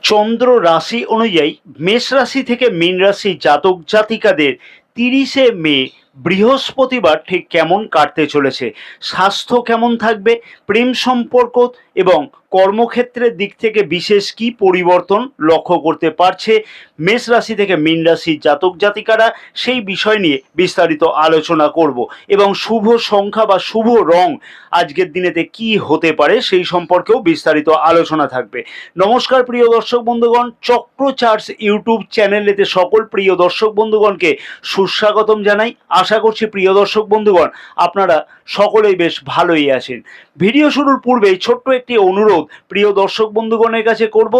চন্দ্র রাশি অনুযায়ী মেষ রাশি থেকে মীন রাশি জাতক জাতিকাদের 30শে মে বৃহস্পতিবার ঠিক কেমন কাটতে চলেছে, স্বাস্থ্য কেমন থাকবে, প্রেম সম্পর্ক এবং কর্মক্ষেত্রের দিক থেকে বিশেষ কি পরিবর্তন লক্ষ্য করতে পারছে মেষ রাশি থেকে মীন রাশি জাতক জাতিকারা, সেই বিষয় নিয়ে বিস্তারিত আলোচনা করব এবং শুভ সংখ্যা বা শুভ রং আজকের দিনেতে কি হতে পারে সেই সম্পর্কেও বিস্তারিত আলোচনা থাকবে। নমস্কার প্রিয় দর্শক বন্ধুগণ, চক্রচার্জ ইউটিউব চ্যানেলেতে সকল প্রিয় দর্শক বন্ধুগণকে সুস্বাগতম জানাই। আশা করছি প্রিয় দর্শক বন্ধুগণ আপনারা সকলেই বেশ ভালোই আছেন। ভিডিও শুরুর পূর্বেই ছোট্ট একটি অনুরোধ প্রিয় দর্শক বন্ধুগণের কাছে করব,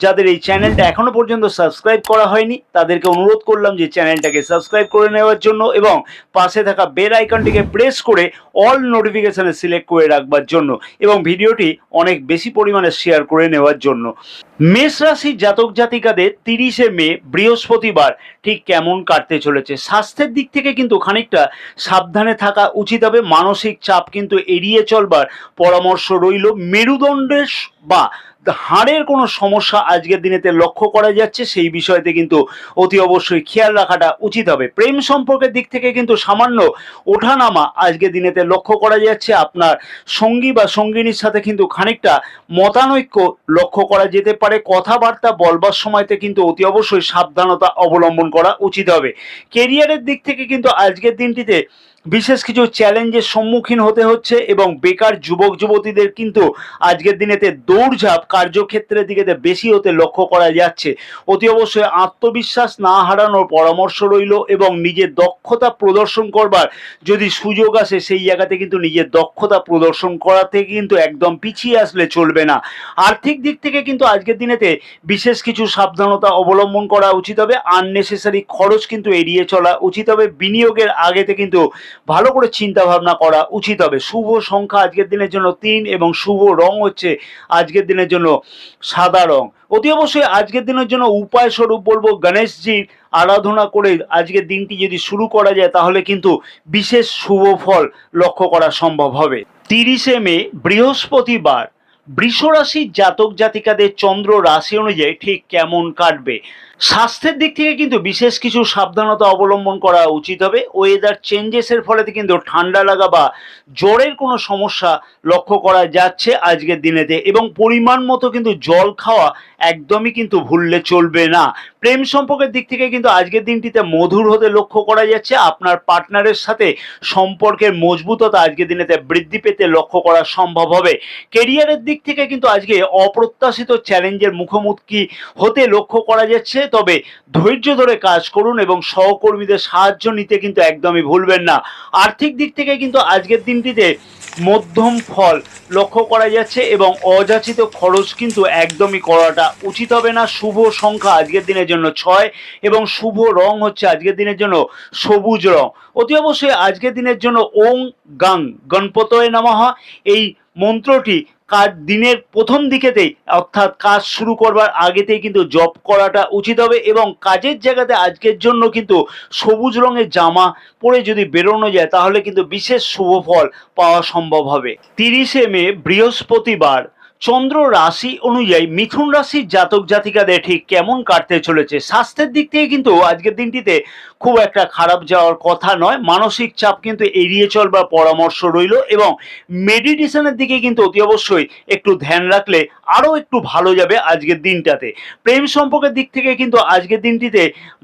যাদের এই চ্যানেলটা এখনো পর্যন্ত সাবস্ক্রাইব করা হয়নি তাদেরকে অনুরোধ করলাম যে চ্যানেলটাকে সাবস্ক্রাইব করে নেওয়ার জন্য এবং পাশে থাকা বেল আইকনটিকে প্রেস করে অল নোটিফিকেশনে সিলেক্ট করে রাখবার জন্য এবং ভিডিওটি অনেক বেশি পরিমাণে শেয়ার করে নেওয়ার জন্য। মেষ রাশির জাতক জাতিকাদের 30শে মে বৃহস্পতিবার ঠিক কেমন কাটতে চলেছে, স্বাস্থ্যের দিক থেকে কিন্তু খানিকটা সাবধানে থাকা উচিত হবে। মানসিক চাপ কিন্তু এড়িয়ে চলবার পরামর্শ রইল। মেরুদণ্ডের বা হাড়ের কোনো সমস্যা আজকের দিনেতে লক্ষ্য করা যাচ্ছে, সেই বিষয়তে কিন্তু অতি অবশ্যই খেয়াল রাখাটা উচিত হবে। প্রেম সম্পর্কের দিক থেকে কিন্তু সামান্য ওঠানামা আজকের দিনেতে লক্ষ্য করা যাচ্ছে। আপনার সঙ্গী বা সঙ্গিনীর সাথে কিন্তু খানিকটা মতানৈক্য লক্ষ্য করা যেতে পারে। কথাবার্তা বলবার সময়তে কিন্তু অতি অবশ্যই সাবধানতা অবলম্বন করা উচিত হবে। কেরিয়ারের দিক থেকে কিন্তু আজকের দিনটিতে বিশেষ কিছু চ্যালেঞ্জের সম্মুখীন হতে হচ্ছে এবং বেকার যুবক যুবতীদের কিন্তু আজকের দিনেতে দৌড়ঝাঁপ কার্যক্ষেত্রের দিকে বেশি হতে লক্ষ্য করা যাচ্ছে। অতি অবশ্যই আত্মবিশ্বাস না হারানোর পরামর্শ রইল এবং নিজের দক্ষতা প্রদর্শন করবার যদি সুযোগ আসে সেই জায়গাতে কিন্তু নিজের দক্ষতা প্রদর্শন করাতে কিন্তু একদম পিছিয়ে আসলে চলবে না। আর্থিক দিক থেকে কিন্তু আজকের দিনেতে বিশেষ কিছু সাবধানতা অবলম্বন করা উচিত হবে। আননেসেসারি খরচ কিন্তু এড়িয়ে চলা উচিত হবে। বিনিয়োগের আগেতে কিন্তু ভালো করে চিন্তা ভাবনা করা উচিত হবে। শুভ সংখ্যা আজকের দিনের জন্য 3 এবং শুভ রং হচ্ছে আজকের দিনের জন্য সাদা রং। অতি অবশ্যই আজকের দিনের জন্য উপায় স্বরূপ বলবো গণেশজির আরাধনা করে আজকের দিনটি যদি শুরু করা যায় তাহলে কিন্তু বিশেষ শুভ ফল লক্ষ্য করা সম্ভব হবে। 30শে মে বৃহস্পতিবার বৃষ রাশির জাতক জাতিকাদের চন্দ্র রাশি অনুযায়ী ঠিক কেমন কাটবে, স্বাস্থ্যের দিক থেকে কিন্তু বিশেষ কিছু সাবধানতা অবলম্বন করা উচিত হবে। ওয়েদার চেঞ্জেসের ফলে কিন্তু ঠান্ডা লাগা বা জ্বরের কোনো সমস্যা লক্ষ্য করা যাচ্ছে আজকের দিনেতে এবং পরিমাণ মতো কিন্তু জল খাওয়া একদমই কিন্তু ভুললে চলবে না। প্রেম সম্পর্কের দিক থেকে কিন্তু আজকের দিনটিতে মধুর হতে লক্ষ্য করা যাচ্ছে। আপনার পার্টনারের সাথে সম্পর্কের মজবুততা আজকের দিনেতে বৃদ্ধি পেতে লক্ষ্য করা সম্ভব হবে। কেরিয়ারের দিক থেকে কিন্তু আজকে অপ্রত্যাশিত চ্যালেঞ্জের মুখোমুখি হতে লক্ষ্য করা যাচ্ছে, তবে ধৈর্য ধরে কাজ করুন এবং সহকর্মীদের সাহায্য নিতে কিন্তু একদমই ভুলবেন না। আর্থিক দিক থেকে কিন্তু আজকের দিনটিতে মধ্যম ফল লক্ষ্য করা যাচ্ছে এবং অযাচিত খরচ কিন্তু একদমই করাটা উচিত হবে না। শুভ সংখ্যা আজকের দিনের জন্য 6 এবং শুভ রং হচ্ছে আজকের দিনের জন্য সবুজ রং। অতি অবশ্যই আজকের দিনের জন্য ওং গাং গণপতয়ে নমঃ এই মন্ত্রটি দিনের প্রথম দিকেতেই অর্থাৎ কাজ শুরু করবার আগেতেই কিন্তু জপ করাটা উচিত হবে এবং কাজের জায়গাতে আজকের জন্য কিন্তু সবুজ রঙের জামা পরে যদি বেরোনো যায় তাহলে কিন্তু বিশেষ শুভ ফল পাওয়া সম্ভব হবে। 30শে মে বৃহস্পতিবার চন্দ্র রাশি অনুযায়ী মিথুন রাশির জাতক জাতিকাদের ঠিক কেমন কাটতে চলেছে, স্বাস্থ্যের দিক থেকে কিন্তু আজকের দিনটিতে খুব একটা খারাপ যাওয়ার কথা নয়। মানসিক চাপ কিন্তু এড়িয়ে চলবার পরামর্শ রইল এবং মেডিটেশনের দিকে কিন্তু অতি অবশ্যই একটু ধ্যান রাখলে আরও একটু ভালো যাবে আজকের দিনটাতে। প্রেম সম্পর্কের দিক থেকে কিন্তু আজকের দিনটিতে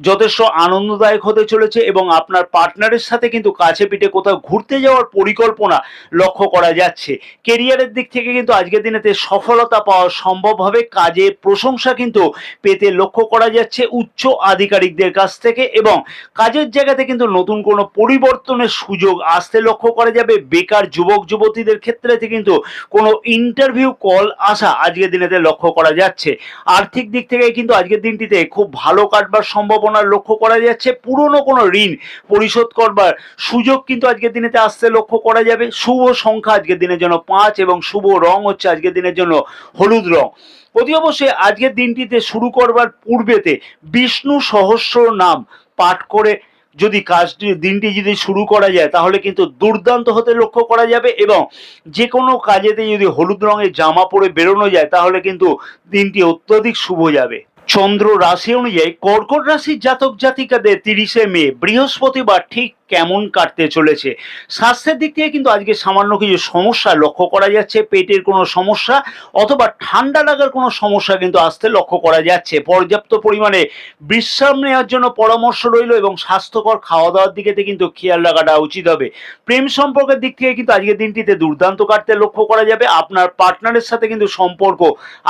যথেষ্ট আনন্দদায়ক হতে চলেছে এবং আপনার পার্টনারের সাথে কিন্তু কাছে পিঠে কোথাও ঘুরতে যাওয়ার পরিকল্পনা লক্ষ্য করা যাচ্ছে। কেরিয়ারের দিক থেকে কিন্তু আজকের দিনেতে সফলতা পাওয়া সম্ভব হবে। কাজে প্রশংসা কিন্তু পেতে লক্ষ্য করা যাচ্ছে উচ্চ আধিকারিকদের কাছ থেকে এবং কাজের জায়গাতে কিন্তু নতুন কোনো পরিবর্তনের সুযোগ আসতে লক্ষ্য করা যাবে। বেকার যুবক যুবতীদের ক্ষেত্রে কিন্তু কোনো ইন্টারভিউ কল আসা আজকের দিনেতে লক্ষ্য করা যাচ্ছে। আর্থিক দিক থেকে কিন্তু আজকের দিনটিতে খুব ভালো কাটবার সম্ভাবনা লক্ষ্য করা যাচ্ছে। পুরনো কোনো ঋণ পরিশোধ করবার সুযোগ কিন্তু আজকের দিনেতে আসতে লক্ষ্য করা যাবে। শুভ সংখ্যা আজকের দিনের জন্য 5 এবং শুভ রং হচ্ছে আজকের দিনের জন্য হলুদ রং। অতি অবশ্যই আজকের দিনটিতে শুরু করবার পূর্বেতে বিষ্ণু সহস্র নাম পাঠ করে যদি দিনটি যদি শুরু করা যায় তাহলে কিন্তু দুর্দান্ত হতে লক্ষ্য করা যাবে, এবং যে কোনো কাজেতে যদি হলুদ রঙের জামা পরে বেরোনো যায় তাহলে কিন্তু দিনটি অত্যধিক শুভ যাবে। চন্দ্র রাশি অনুযায়ী কর্কট রাশির জাতক জাতিকাদের 30শে মে বৃহস্পতিবার ঠিক কেমন কাটতে চলেছে। স্বাস্থ্যের দিক থেকে কিন্তু আজকে সামান্য কিছু সমস্যা লক্ষ্য করা যাচ্ছে, পেটের কোনো সমস্যা অথবা ঠান্ডা লাগার কোনো সমস্যা কিন্তু আসতে লক্ষ্য করা যাচ্ছে। পর্যাপ্ত পরিমাণে বিশ্রাম নেওয়ার জন্য পরামর্শ রইল, এবং স্বাস্থ্যকর খাওয়া দাওয়ার দিকে কিন্তু খেয়াল রাখাটা উচিত হবে। প্রেম সম্পর্কের দিক থেকে কিন্তু আজকের দিনটিতে দুর্দান্ত কাটতে লক্ষ্য করা যাবে। আপনার পার্টনারের সাথে কিন্তু সম্পর্ক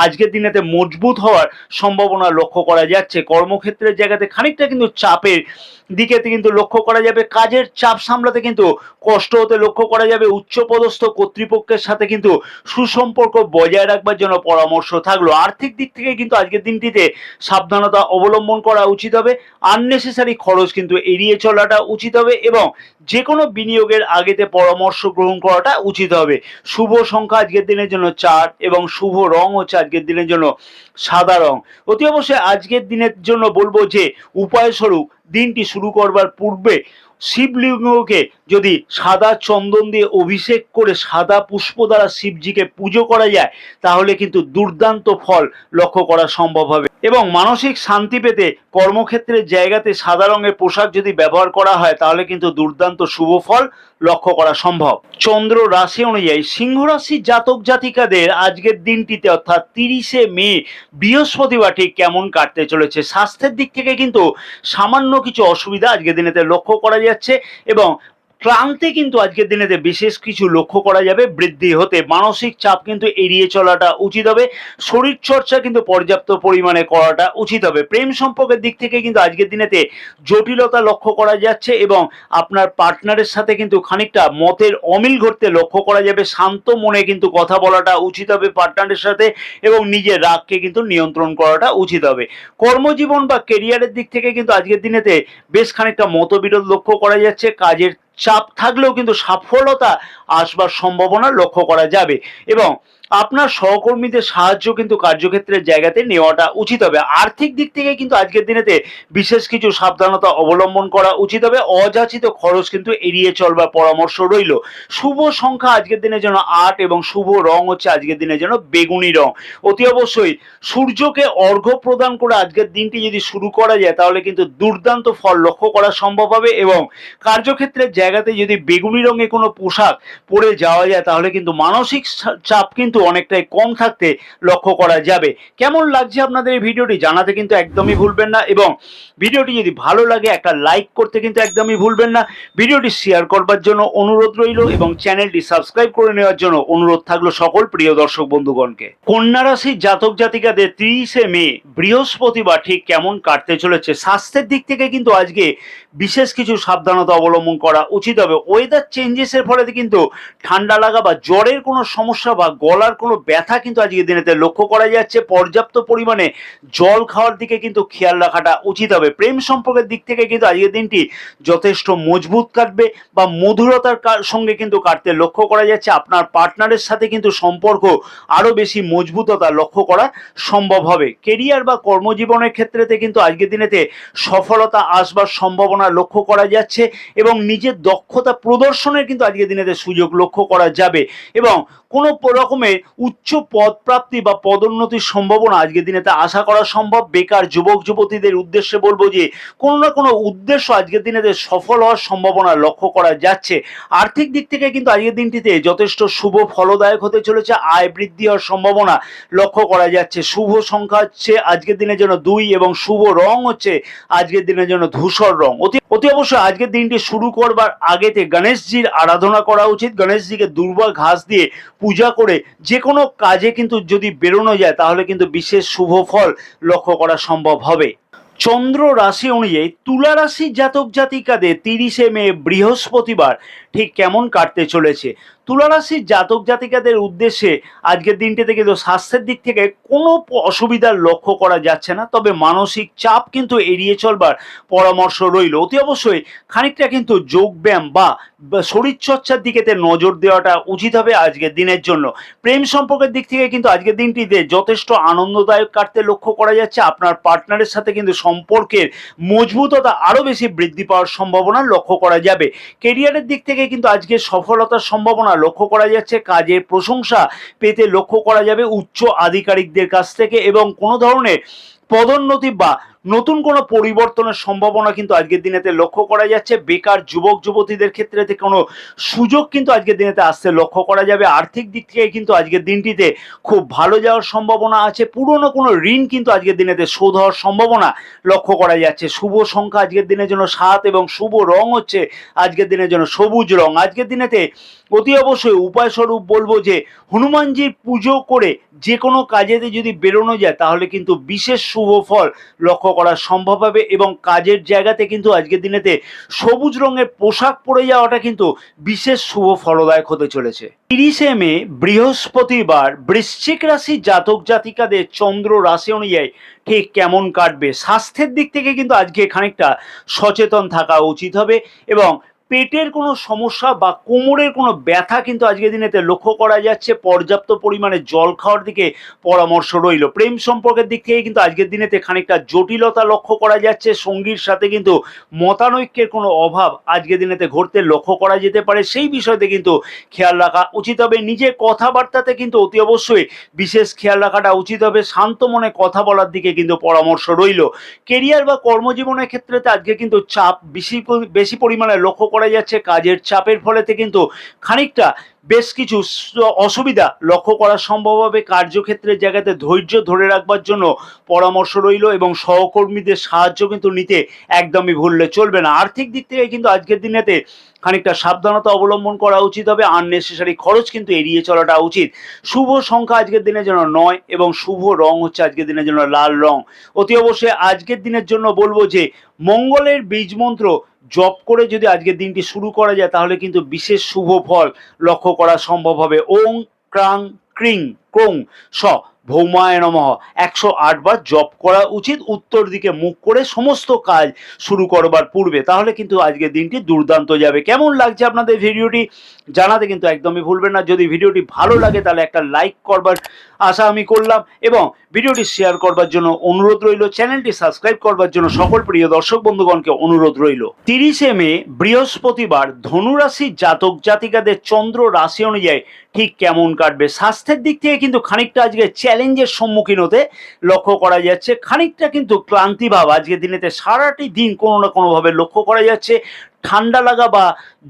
আজকের দিনেতে মজবুত হওয়ার সম্ভাবনা লক্ষ্য করা যাচ্ছে। কর্মক্ষেত্রের জায়গাতে খানিকটা কিন্তু চাপের দিকে কিন্তু লক্ষ্য করা যাবে। কাজের চাপ সামলাতে কিন্তু কষ্ট হতে লক্ষ্য করা যাবে। উচ্চপদস্থ কর্তৃপক্ষের সাথে কিন্তু সুসম্পর্ক বজায় রাখবার জন্য পরামর্শ থাকলো। আর্থিক দিক থেকে কিন্তু আজকের দিনটিতে সাবধানতা অবলম্বন করা উচিত হবে। আননেসেসারি খরচ কিন্তু এড়িয়ে চলাটা উচিত হবে, এবং যে কোনো বিনিয়োগের আগেতে পরামর্শ গ্রহণ করাটা উচিত হবে। শুভ সংখ্যা আজকের দিনের জন্য 4, এবং শুভ রং হচ্ছে আজকের দিনের জন্য সাদা রং। অতি অবশ্যই আজকের দিনের জন্য বলবো যে উপায়স্বরূপ দিনটি শুরু করবার পূর্বে শিবলিঙ্গকে যদি সাদা চন্দন দিয়ে অভিষেক করে সাদা পুষ্প দ্বারা শিবজিকে পুজো করা যায় তাহলে কিন্তু দুর্দান্ত ফল লক্ষ্য করা সম্ভব হবে। এবং মানসিক শান্তি পেতে কর্মক্ষেত্রের জায়গাতে সাদা রঙের পোশাক যদি ব্যবহার করা হয় তাহলে কিন্তু দুর্দান্ত শুভ ফল লক্ষ্য করা সম্ভব। চন্দ্র রাশি অনুযায়ী সিংহ রাশির জাতক জাতিকাদের আজকের দিনটিতে অর্থাৎ 30শে মে বৃহস্পতিবার ঠিক কেমন কাটতে চলেছে। স্বাস্থ্যের দিক থেকে কিন্তু সামান্য কিছু অসুবিধা আজকের দিনেতে লক্ষ্য করা যাচ্ছে, এবং ক্লান্তি কিন্তু আজকের দিনেতে বিশেষ কিছু লক্ষ্য করা যাবে বৃদ্ধি হতে। মানসিক চাপ কিন্তু এড়িয়ে চলাটা উচিত হবে। শরীর চর্চা কিন্তু পর্যাপ্ত পরিমাণে করাটা উচিত হবে। প্রেম সম্পর্কের দিক থেকে কিন্তু আজকের দিনেতে জটিলতা লক্ষ্য করা যাচ্ছে, এবং আপনার পার্টনারের সাথে কিন্তু খানিকটা মতের অমিল ঘটতে লক্ষ্য করা যাবে। শান্ত মনে কিন্তু কথা বলাটা উচিত হবে পার্টনারের সাথে, এবং নিজের রাগকে কিন্তু নিয়ন্ত্রণ করাটা উচিত হবে। কর্মজীবন বা কেরিয়ারের দিক থেকে কিন্তু আজকের দিনেতে বেশ খানিকটা মতবিরোধ লক্ষ্য করা যাচ্ছে। কাজের চাপ থাকলেও কিন্তু সফলতা আসবার সম্ভাবনা লক্ষ্য করা যাবে, এবং আপনার সহকর্মীদের সাহায্য কিন্তু কার্যক্ষেত্রের জায়গাতে নেওয়াটা উচিত হবে। আর্থিক দিক থেকে কিন্তু আজকের দিনেতে বিশেষ কিছু সাবধানতা অবলম্বন করা উচিত হবে। অযাচিত খরচ কিন্তু এড়িয়ে চলবার পরামর্শ রইল। শুভ সংখ্যা আজকের দিনের জন্য 8, এবং শুভ রং হচ্ছে আজকের দিনের জন্য বেগুনি রং। অতি অবশ্যই সূর্যকে অর্ঘ্য প্রদান করে আজকের দিনটি যদি শুরু করা যায় তাহলে কিন্তু দুর্দান্ত ফল লক্ষ্য করা সম্ভব হবে, এবং কার্যক্ষেত্রের জায়গাতে যদি বেগুনি রঙে কোনো পোশাক পরে যাওয়া যায় তাহলে কিন্তু মানসিক চাপ কিন্তু অনেকটাই কম থাকতে লক্ষ্য করা যাবে। কেমন লাগছে আপনাদের এই ভিডিওটি জানাতে কিন্তু একদমই ভুলবেন না, এবং ভিডিওটি যদি ভালো লাগে একটা লাইক করতে কিন্তু একদমই ভুলবেন না। ভিডিওটি শেয়ার করবার জন্য অনুরোধ রইল, এবং চ্যানেলটি সাবস্ক্রাইব করে নেওয়ার জন্য অনুরোধ থাকলো সকল প্রিয় দর্শক বন্ধুগণকে। কন্যা রাশির জাতক জাতিকাদের 30শে মে বৃহস্পতিবার ঠিক কেমন কাটতে চলেছে। স্বাস্থ্যের দিক থেকে কিন্তু আজকে বিশেষ কিছু সাবধানতা অবলম্বন করা উচিত হবে। ওয়েদার চেঞ্জেসের ফলে কিন্তু ঠান্ডা লাগা বা জ্বরের কোনো সমস্যা বা গলার কোনো ব্যথা কিন্তু আজকের দিনেতে লক্ষ্য করা যাচ্ছে। পর্যাপ্ত পরিমাণে জল খাওয়ার দিকে কিন্তু খেয়াল রাখাটা উচিত হবে। প্রেম সম্পর্কের দিক থেকে কিন্তু আজকের দিনটি যথেষ্ট মজবুত কাটবে বা মধুরতার সঙ্গে কিন্তু কাটতে লক্ষ্য করা যাচ্ছে। আপনার পার্টনারের সাথে কিন্তু সম্পর্ক আরও বেশি মজবুততা লক্ষ্য করা সম্ভব হবে। কেরিয়ার বা কর্মজীবনের ক্ষেত্রেতে কিন্তু আজকের দিনেতে সফলতা আসবার সম্ভাবনা লক্ষ্য করা যাচ্ছে, এবং নিজের দক্ষতা প্রদর্শনের কিন্তু আজকের দিনেতে সুযোগ লক্ষ্য করা যাবে, এবং কোনো রকমের উচ্চ পদ প্রাপ্তি বা পদোন্নতির সম্ভাবনা আজকের দিনেতে আশা করা সম্ভব। বেকার যুবক যুবতীদের উদ্দেশ্যে বলবো যে কোনো না কোনো উদ্দেশ্য আজকের দিনেতে সফল হওয়ার সম্ভাবনা লক্ষ্য করা যাচ্ছে। আর্থিক দিক থেকে কিন্তু আজকের দিনটিতে যথেষ্ট শুভ ফলদায়ক হতে চলেছে। আয় বৃদ্ধি হওয়ার সম্ভাবনা লক্ষ্য করা যাচ্ছে। শুভ সংখ্যা হচ্ছে আজকের দিনের জন্য 2, এবং শুভ রং হচ্ছে আজকের দিনের জন্য ধূসর রং। অতি অবশ্যই আজকের দিনটি শুরু করবার আগেতে গণেশজির আরাধনা করা উচিত। গণেশজিকে দুর্বা ঘাস দিয়ে পূজা করে যে কোনো কাজে কিন্তু যদি বেরোনো যায় তাহলে কিন্তু বিশেষ শুভ ফল লক্ষ্য করা সম্ভব হবে। চন্দ্র রাশি অনুযায়ী তুলা রাশির জাতক জাতিকাদের 30শে মে বৃহস্পতিবার ঠিক কেমন কাটতে চলেছে। তুলা রাশির জাতক জাতিকাদের উদ্দেশ্যে আজকের দিনটিতে কিন্তু স্বাস্থ্যের দিক থেকে কোনো অসুবিধার লক্ষ্য করা যাচ্ছে না, তবে মানসিক চাপ কিন্তু এড়িয়ে চলবার পরামর্শ রইল। অতি অবশ্যই খানিকটা কিন্তু যোগব্যায়াম বা শরীরচর্চার দিকেতে নজর দেওয়াটা উচিত হবে আজকের দিনের জন্য। প্রেম সম্পর্কের দিক থেকে কিন্তু আজকের দিনটিতে যথেষ্ট আনন্দদায়ক কাটতে লক্ষ্য করা যাচ্ছে। আপনার পার্টনারের সাথে কিন্তু সম্পর্কের মজবুততা আরও বেশি বৃদ্ধি পাওয়ার সম্ভাবনা লক্ষ্য করা যাবে। কেরিয়ারের দিক থেকে কিন্তু আজকে সফলতার সম্ভাবনা লক্ষ্য করা যাচ্ছে। কাজের প্রশংসা পেতে লক্ষ্য করা যাবে উচ্চ আধিকারিকদের কাছ থেকে, এবং কোনো ধরনের পদোন্নতি বা নতুন কোনো পরিবর্তনের সম্ভাবনা কিন্তু আজকের দিনেতে লক্ষ্য করা যাচ্ছে। বেকার যুবক যুবতীদের ক্ষেত্রে কোনো সুযোগ কিন্তু আজকের দিনেতে আসতে লক্ষ্য করা যাবে। আর্থিক দিক থেকে কিন্তু আজকের দিনটিতে খুব ভালো যাওয়ার সম্ভাবনা আছে। পুরনো কোনো ঋণ কিন্তু আজকের দিনেতে শোধ হওয়ার সম্ভাবনা লক্ষ্য করা যাচ্ছে। শুভ সংখ্যা আজকের দিনের জন্য 7 এবং শুভ রং হচ্ছে আজকের দিনের জন্য সবুজ রং। আজকের দিনেতে অতি অবশ্যই উপায় স্বরূপ বলবো যে হনুমানজির পুজো করে যে কোনো কাজেতে যদি বেরোনো যায় তাহলে কিন্তু বিশেষ শুভ ফল লক্ষ্য করা সম্ভব হবে, এবং কাজের জায়গাতে কিন্তু আজকের দিনেতে সবুজ রঙের পোশাক পরে যাওয়াটা কিন্তু বিশেষ শুভ ফলদায়ক হতে চলেছে। 30শে মে বৃহস্পতিবার বৃশ্চিক রাশির জাতক জাতিকাদের চন্দ্র রাশি অনুযায়ী ঠিক কেমন কাটবে। স্বাস্থ্যের দিক থেকে কিন্তু আজকে খানিকটা সচেতন থাকা উচিত হবে, এবং পেটের কোনো সমস্যা বা কোমরের কোনো ব্যথা কিন্তু আজকের দিনেতে লক্ষ্য করা যাচ্ছে। পর্যাপ্ত পরিমাণে জল খাওয়ার দিকে পরামর্শ রইল। প্রেম সম্পর্কের দিক থেকে কিন্তু আজকের দিনেতে খানিকটা জটিলতা লক্ষ্য করা যাচ্ছে। সঙ্গীর সাথে কিন্তু মতানৈক্যের কোনো অভাব আজকের দিনেতে ঘটতে লক্ষ্য করা যেতে পারে, সেই বিষয়তে কিন্তু খেয়াল রাখা উচিত হবে। নিজের কথাবার্তাতে কিন্তু অতি অবশ্যই বিশেষ খেয়াল রাখাটা উচিত হবে। শান্ত মনে কথা বলার দিকে কিন্তু পরামর্শ রইল। কেরিয়ার বা কর্মজীবনের ক্ষেত্রে আজকে কিন্তু চাপ বেশি পরিমাণে লক্ষ্য করা যাচ্ছে। কাজের চাপের ফলেতে কিন্তু খানিকটা বেশ কিছু অসুবিধা লক্ষ্য করা সম্ভব হবে। কার্যক্ষেত্রের জায়গাতে ধৈর্য ধরে রাখবার জন্য পরামর্শ রইল, এবং সহকর্মীদের সাহায্য কিন্তু নিতে একদমই ভুললে চলবে না। আর্থিক দিক থেকে কিন্তু আজকের দিনেতে খানিকটা সাবধানতা অবলম্বন করা উচিত হবে। আননেসেসারি খরচ কিন্তু এড়িয়ে চলাটা উচিত। শুভ সংখ্যা আজকের দিনের জন্য 9 এবং শুভ রং হচ্ছে আজকের দিনের জন্য লাল রং। অতি অবশ্যই আজকের দিনের জন্য বলবো যে মঙ্গলের বীজ মন্ত্র জপ করে যদি আজকের দিনটি শুরু করা যায় তাহলে কিন্তু বিশেষ শুভ ফল লক্ষ্য করা সম্ভব হবে। ওং ক্রাং ক্রিং ক্রং স ভৌমায় নমঃ 108 বার জপ করা উচিত উত্তর দিকে মুখ করে সমস্ত কাজ শুরু করবার পূর্বে, তাহলে কিন্তু আজকের দিনটি দুর্দান্ত যাবে। কেমন লাগছে আপনাদের ভিডিওটি জানাতে কিন্তু একদমই ভুলবেন না। যদি ভিডিওটি ভালো লাগে তাহলে একটা লাইক করবার আশা আমি করলাম, এবং ভিডিওটি শেয়ার করবার জন্য অনুরোধ রইল। চ্যানেলটি সাবস্ক্রাইব করবার জন্য সকল প্রিয় দর্শক বন্ধুগণকে অনুরোধ রইল। 30শে মে বৃহস্পতিবার ধনুরাশির জাতক জাতিকাদের চন্দ্র রাশি অনুযায়ী ঠিক কেমন কাটবে। স্বাস্থ্যের দিক থেকে কিন্তু খানিকটা আজকে চ্যালেঞ্জের সম্মুখীন হতে লক্ষ্য করা যাচ্ছে। খানিকটা কিন্তু ক্লান্তিভাব আজকের দিনেতে সারাটি দিন কোনো না কোনোভাবে লক্ষ্য করা যাচ্ছে। ঠান্ডা লাগা বা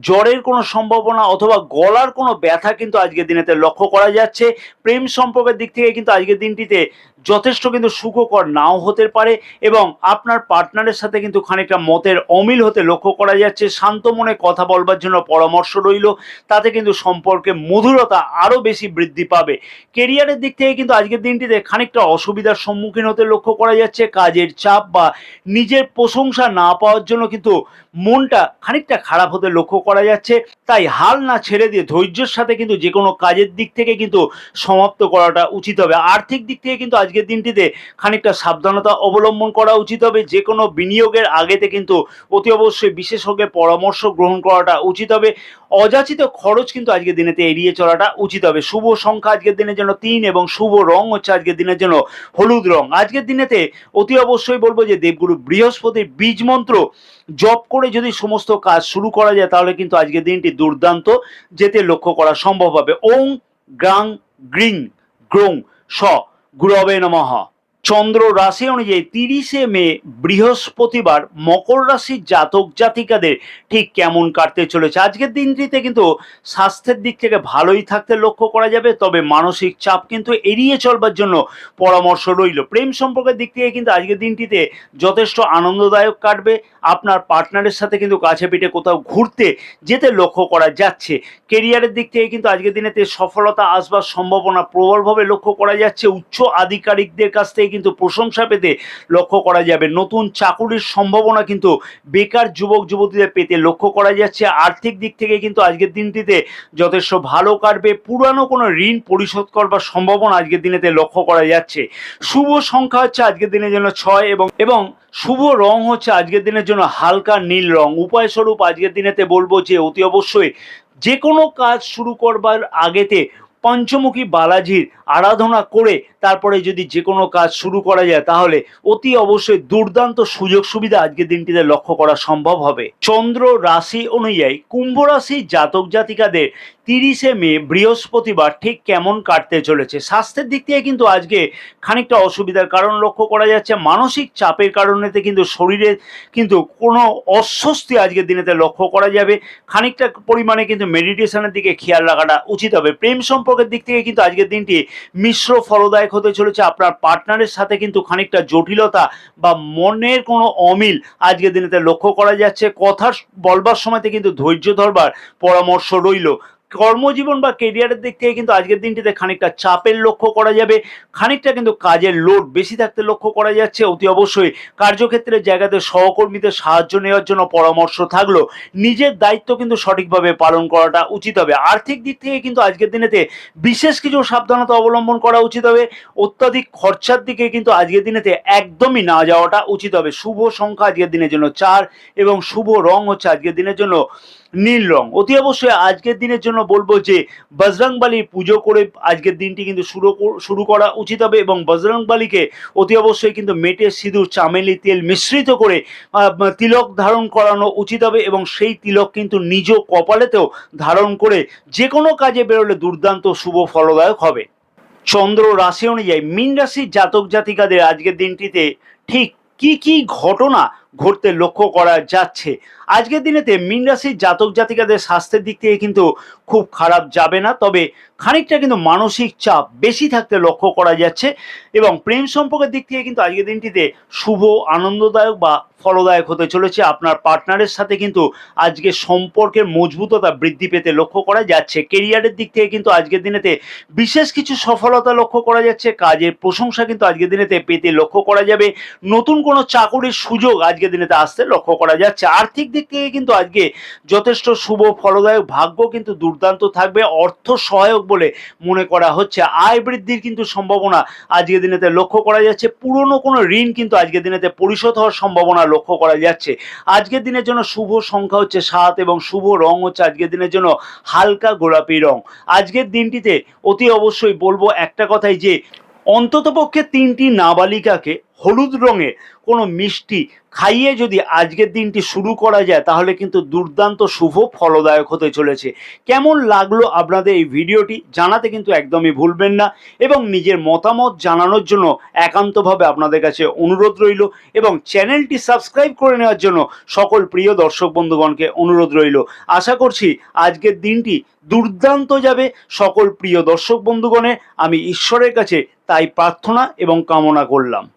জ্বরের কোনো সম্ভাবনা অথবা গলার কোনো ব্যথা কিন্তু আজকের দিনেতে লক্ষ্য করা যাচ্ছে। প্রেম সম্পর্কের দিক থেকে কিন্তু আজকের দিনটিতে যথেষ্ট কিন্তু সুখকর নাও হতে পারে, এবং আপনার পার্টনারের সাথে কিন্তু খানিকটা মতের অমিল হতে লক্ষ্য করা যাচ্ছে। শান্ত মনে কথা বলবার জন্য পরামর্শ রইল, তাতে কিন্তু সম্পর্কে মধুরতা আরও বেশি বৃদ্ধি পাবে। কেরিয়ারের দিক থেকে কিন্তু আজকের দিনটিতে খানিকটা অসুবিধার সম্মুখীন হতে লক্ষ্য করা যাচ্ছে। কাজের চাপ বা নিজের প্রশংসা না পাওয়ার জন্য কিন্তু মনটা খানিকটা খারাপ হতে লক্ষ্য করা যাচ্ছে। তাই হাল না ছেড়ে দিয়ে ধৈর্যের সাথে কিন্তু যে কোনো কাজের দিক থেকে কিন্তু সমাপ্ত করাটা উচিত হবে। আর্থিক দিক থেকে কিন্তু আজকের দিনটিতে খানিকটা সাবধানতা অবলম্বন করা উচিত হবে। যে কোনো বিনিয়োগের আগেতে কিন্তু অতি অবশ্যই বিশেষজ্ঞের পরামর্শ গ্রহণ করাটা উচিত হবে। অযাচিত খরচ কিন্তু আজকের দিনেতে এড়িয়ে চলাটা উচিত হবে। শুভ সংখ্যা আজকের দিনের জন্য 3 এবং শুভ রং হচ্ছে আজকের দিনের জন্য হলুদ রং। আজকের দিনেতে অতি অবশ্যই বলবো যে দেবগুরু বৃহস্পতির বীজ মন্ত্র জপ করে যদি সমস্ত কাজ শুরু করা যায় তাহলে কিন্তু আজকের দিনটি দুর্দান্ত যেতে লক্ষ্য করা সম্ভব হবে। ওং গ্রাং গ্রিং গ্রং স গুরবে নমঃ। চন্দ্র রাশি অনুযায়ী 30শে মে বৃহস্পতিবার মকর রাশির জাতক জাতিকাদের ঠিক কেমন কাটতে চলেছে। আজকের দিনটিতে কিন্তু স্বাস্থ্যের দিক থেকে ভালোই থাকতে লক্ষ্য করা যাবে, তবে মানসিক চাপ কিন্তু এড়িয়ে চলবার জন্য পরামর্শ রইল। প্রেম সম্পর্কের দিক থেকে কিন্তু আজকের দিনটিতে যথেষ্ট আনন্দদায়ক কাটবে। আপনার পার্টনারের সাথে কিন্তু কাছে পিঠে কোথাও ঘুরতে যেতে লক্ষ্য করা যাচ্ছে। কেরিয়ারের দিক থেকে কিন্তু আজকের দিনেতে সফলতা আসবার সম্ভাবনা প্রবলভাবে লক্ষ্য করা যাচ্ছে। উচ্চ আধিকারিকদের কাছ থেকে কিন্তু প্রশংসা পেতে লক্ষ্য করা যাবে। নতুন চাকুরির সম্ভাবনা কিন্তু বেকার যুবক যুবতীদের পেতে লক্ষ্য করা যাচ্ছে। আর্থিক দিক থেকে কিন্তু আজকের দিনটিতে যথেষ্ট ভালো কাটবে। পুরানো কোনো ঋণ পরিশোধ করবার সম্ভাবনা আজকের দিনেতে লক্ষ্য করা যাচ্ছে। শুভ সংখ্যা হচ্ছে আজকের দিনের জন্য 6 এবং শুভ রং হচ্ছে আজকের দিনের জন্য হালকা নীল রং। উপায় স্বরূপ আজকের দিনেতে বলবো যে অতি অবশ্যই যে কোনো কাজ শুরু করবার আগেতে পঞ্চমুখী বালাজির আরাধনা করে তারপরে যদি যে কোনো কাজ শুরু করা যায় তাহলে অতি অবশ্যই দুর্দান্ত সুযোগ সুবিধা আজকের দিনটিতে লক্ষ্য করা সম্ভব হবে। চন্দ্র রাশি অনুযায়ী কুম্ভ রাশি জাতক জাতিকাদের 30শে মে বৃহস্পতিবার ঠিক কেমন কাটতে চলেছে। স্বাস্থ্যের দিক থেকে কিন্তু আজকে খানিকটা অসুবিধার কারণ লক্ষ্য করা যাচ্ছে। মানসিক চাপের কারণেতে কিন্তু শরীরে কিন্তু কোনো অস্বস্তি আজকের দিনেতে লক্ষ্য করা যাবে। খানিকটা পরিমাণে কিন্তু মেডিটেশনের দিকে খেয়াল রাখাটা উচিত হবে। প্রেম সম্পর্কের দিক থেকে কিন্তু আজকের দিনটি মিশ্র ফলদায়ক হতে চলেছে। আপনার পার্টনারের সাথে কিন্তু খানিকটা জটিলতা বা মনের কোনো অমিল আজকের দিনেতে লক্ষ্য করা যাচ্ছে। কথা বলবার সময়তে কিন্তু ধৈর্য ধরবার পরামর্শ রইল। কর্মজীবন বা কেরিয়ারের দিক থেকে কিন্তু আজকের দিনটিতে খানিকটা চাপের লক্ষ্য করা যাবে। খানিকটা কিন্তু কাজের লোড বেশি থাকতে লক্ষ্য করা যাচ্ছে। অতি অবশ্যই কার্যক্ষেত্রের জায়গাতে সহকর্মীদের সাহায্য নেওয়ার জন্য পরামর্শ থাকলো। নিজের দায়িত্ব কিন্তু সঠিকভাবে পালন করাটা উচিত হবে। আর্থিক দিক থেকে কিন্তু আজকের দিনেতে বিশেষ কিছু সাবধানতা অবলম্বন করা উচিত হবে। অত্যাধিক খরচার দিকে কিন্তু আজকের দিনেতে একদমই না যাওয়াটা উচিত হবে। শুভ সংখ্যা আজকের দিনের জন্য 4 এবং শুভ রং হচ্ছে আজকের দিনের জন্য নীল রং। অতি অবশ্যই আজকের দিনের জন্য বলবো যে বজরংবলীর পুজো করে আজকের দিনটি কিন্তু শুরু করা উচিত হবে এবং বজরংবলীকে অতি অবশ্যই কিন্তু মেটে সিঁদুর চামেলি তেল মিশ্রিত করে তিলক ধারণ করানো উচিত হবে এবং সেই তিলক কিন্তু নিজ কপালেতেও ধারণ করে যে কোনো কাজে বেরোলে দুর্দান্ত শুভ ফলদায়ক হবে। চন্দ্র রাশি অনুযায়ী মীন রাশির জাতক জাতিকাদের আজকের দিনটিতে ঠিক কি কি ঘটনা ঘটতে লক্ষ্য করা যাচ্ছে। আজকের দিনেতে মীন রাশির জাতক জাতিকাদের স্বাস্থ্যের দিক থেকে কিন্তু খুব খারাপ যাবে না, তবে খানিকটা কিন্তু মানসিক চাপ বেশি থাকতে লক্ষ্য করা যাচ্ছে এবং প্রেম সম্পর্কের দিক থেকে কিন্তু আজকের দিনটিতে শুভ আনন্দদায়ক বা ফলদায়ক হতে চলেছে। আপনার পার্টনারের সাথে কিন্তু আজকে সম্পর্কের মজবুততা বৃদ্ধি পেতে লক্ষ্য করা যাচ্ছে। কেরিয়ারের দিক থেকে কিন্তু আজকের দিনেতে বিশেষ কিছু সফলতা লক্ষ্য করা যাচ্ছে। কাজের প্রশংসা কিন্তু আজকের দিনেতে পেতে লক্ষ্য করা যাবে। নতুন কোনো চাকরির সুযোগ আজকের দিনেতে আসতে লক্ষ্য করা যাচ্ছে। আর্থিক দিক থেকে কিন্তু আজকে যথেষ্ট শুভ ফলদায়ক, ভাগ্য কিন্তু দুর্দান্ত থাকবে। অর্থ সহায়ক বলে মনে করা হচ্ছে। আয় বৃদ্ধির কিন্তু সম্ভাবনা আজকের দিনেতে লক্ষ্য করা যাচ্ছে। পুরনো কোনো ঋণ কিন্তু আজকের দিনেতে পরিশোধ হওয়ার সম্ভাবনা লক্ষ্য করা যাচ্ছে। আজকের দিনের জন্য শুভ সংখ্যা হচ্ছে 7 এবং শুভ রং হচ্ছে আজকের দিনের জন্য হালকা গোলাপি রং। আজকের দিনটিতে অতি অবশ্যই বলবো একটা কথাই যে অন্ততপক্ষে 3টি নাবালিকাকে হলুদ রঙের কোনো মিষ্টি খাইয়ে যদি আজকের দিনটি শুরু করা যায় তাহলে কিন্তু দুর্দান্ত শুভ ফলদায়ক হতে চলেছে। কেমন লাগলো আপনাদের এই ভিডিওটি জানাতে কিন্তু একদমই ভুলবেন না এবং নিজের মতামত জানানোর জন্য একান্তভাবে আপনাদের কাছে অনুরোধ রইল এবং চ্যানেলটি সাবস্ক্রাইব করে নেওয়ার জন্য সকল প্রিয় দর্শক বন্ধুগণকে অনুরোধ রইল। আশা করছি আজকের দিনটি দুর্দান্ত যাবে। সকল প্রিয় দর্শক বন্ধুগণের আমি ঈশ্বরের কাছে তাই প্রার্থনা এবং কামনা করলাম।